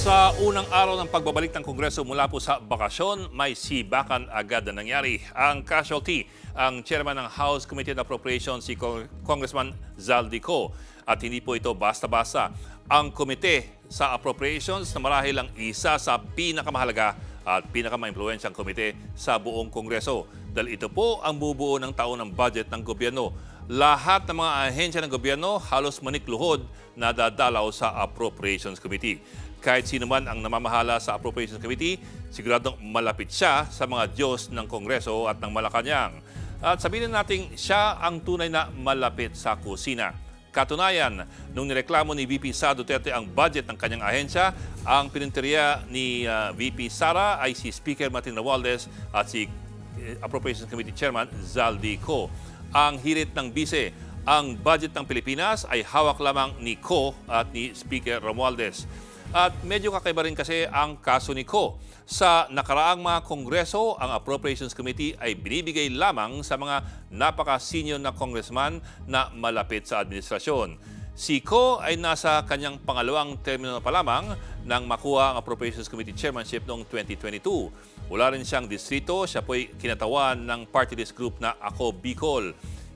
Sa unang araw ng pagbabalik ng Kongreso mula po sa bakasyon, may sibakan agad na nangyari. Ang casualty, ang chairman ng House Committee on Appropriations, si Congressman Zaldico. At hindi po ito basta-basta. Ang komite sa Appropriations na marahil ang isa sa pinakamahalaga at pinakamaimpluwensyang komite sa buong Kongreso. Dahil ito po ang bubuo ng taon ng budget ng gobyerno. Lahat ng mga ahensya ng gobyerno halos manikluhod na dadalaw sa Appropriations Committee. Kahit sino man ang namamahala sa Appropriations Committee, siguradong malapit siya sa mga Diyos ng Kongreso at ng Malacanang. At sabihin natin, siya ang tunay na malapit sa kusina. Katunayan, nung nireklamo ni VP Sara Duterte ang budget ng kanyang ahensya, ang pininteriya ni VP Sara ay si Speaker Martin Romualdez at si Appropriations Committee Chairman Zaldico. Ang hirit ng bise, ang budget ng Pilipinas ay hawak lamang ni Co at ni Speaker Romualdez. At medyo kakaiba rin kasi ang kaso ni Co. Sa nakaraang mga kongreso, ang Appropriations Committee ay binibigay lamang sa mga napaka-senior na congressman na malapit sa administrasyon. Si Co ay nasa kanyang pangalawang termino pa lamang nang makuha ang Appropriations Committee Chairmanship noong 2022. Wala rin siyang distrito, siya po'y kinatawan ng party list group na Ako Bicol.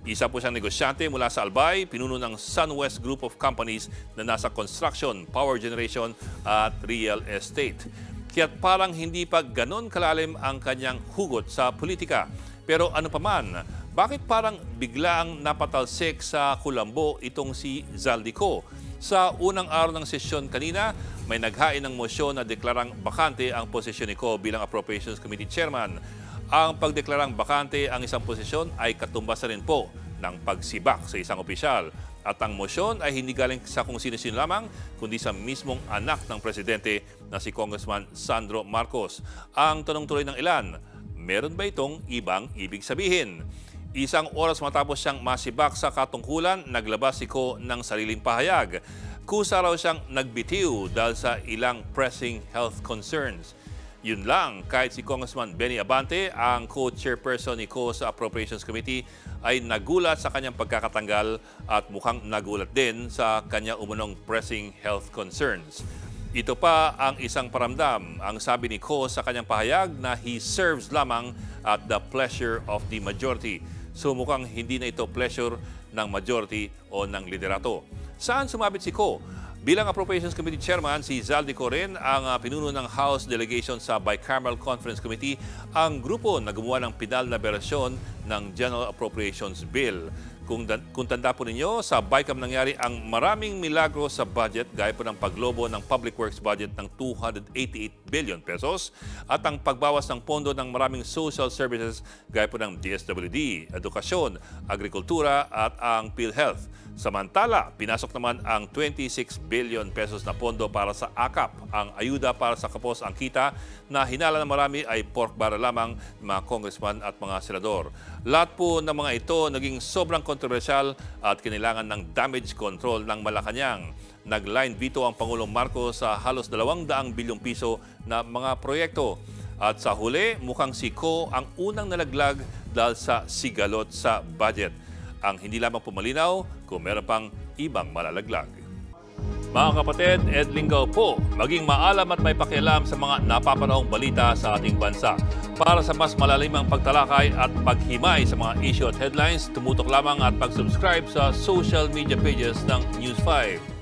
Isa po siyang negosyante mula sa Albay, pinuno ng SunWest Group of Companies na nasa construction, power generation at real estate. Kaya't parang hindi pa ganon kalalim ang kanyang hugot sa politika. Pero ano pa man, bakit parang biglaang napatalsik sa kulambo itong si Zaldico? Sa unang araw ng sesyon kanina, may naghain ng mosyon na deklarang bakante ang posisyon ni Co bilang Appropriations Committee Chairman. Ang pagdeklarang bakante ang isang posisyon ay katumbasan rin po ng pagsibak sa isang opisyal. At ang mosyon ay hindi galing sa kung sino-sino lamang, kundi sa mismong anak ng presidente na si Congressman Sandro Marcos. Ang tanong tuloy ng ilan, meron ba itong ibang ibig sabihin? Isang oras matapos siyang masibak sa katungkulan, naglabas si Co ng sariling pahayag. Kusa raw siyang nagbitiw dahil sa ilang pressing health concerns. Yun lang, kahit si Congressman Benny Abante, ang co-chairperson ni Co sa Appropriations Committee, ay nagulat sa kanyang pagkakatanggal at mukhang nagulat din sa kanyang umunong pressing health concerns. Ito pa ang isang paramdam, ang sabi ni Co sa kanyang pahayag na he serves lamang at the pleasure of the majority. So mukhang hindi na ito pleasure ng majority o ng liderato. Saan sumabit si Co? Bilang Appropriations Committee Chairman, si Zaldico rin ang pinuno ng House Delegation sa Bicameral Conference Committee, ang grupo na gumawa ng pinal na bersyon ng General Appropriations Bill. Kung tanda po ninyo, sa BICAM nangyari ang maraming milagro sa budget gaya po ng paglobo ng Public Works budget ng 288 billion pesos at ang pagbawas ng pondo ng maraming social services gaya po ng DSWD, edukasyon, agrikultura at ang PhilHealth. Samantala, pinasok naman ang 26 billion pesos na pondo para sa AKAP, ang ayuda para sa kapos ang kita na hinala ng marami ay pork barrel lamang ng mga congressman at mga senador. Lahat po ng mga ito naging sobrang kontrobersyal at kinailangan ng damage control ng Malacanang. Nag-line veto ang Pangulong Marcos sa halos 200 bilyong piso na mga proyekto. At sa huli, mukhang si Co ang unang nalaglag dahil sa sigalot sa budget. Ang hindi lamang pumalinaw kung meron pang ibang malalaglag. Mga kapatid, Ed Lingaw po, maging maalam at may pakialam sa mga napapanahong balita sa ating bansa. Para sa mas malalimang pagtalakay at paghimay sa mga issue at headlines, tumutok lamang at pag-subscribe sa social media pages ng News 5.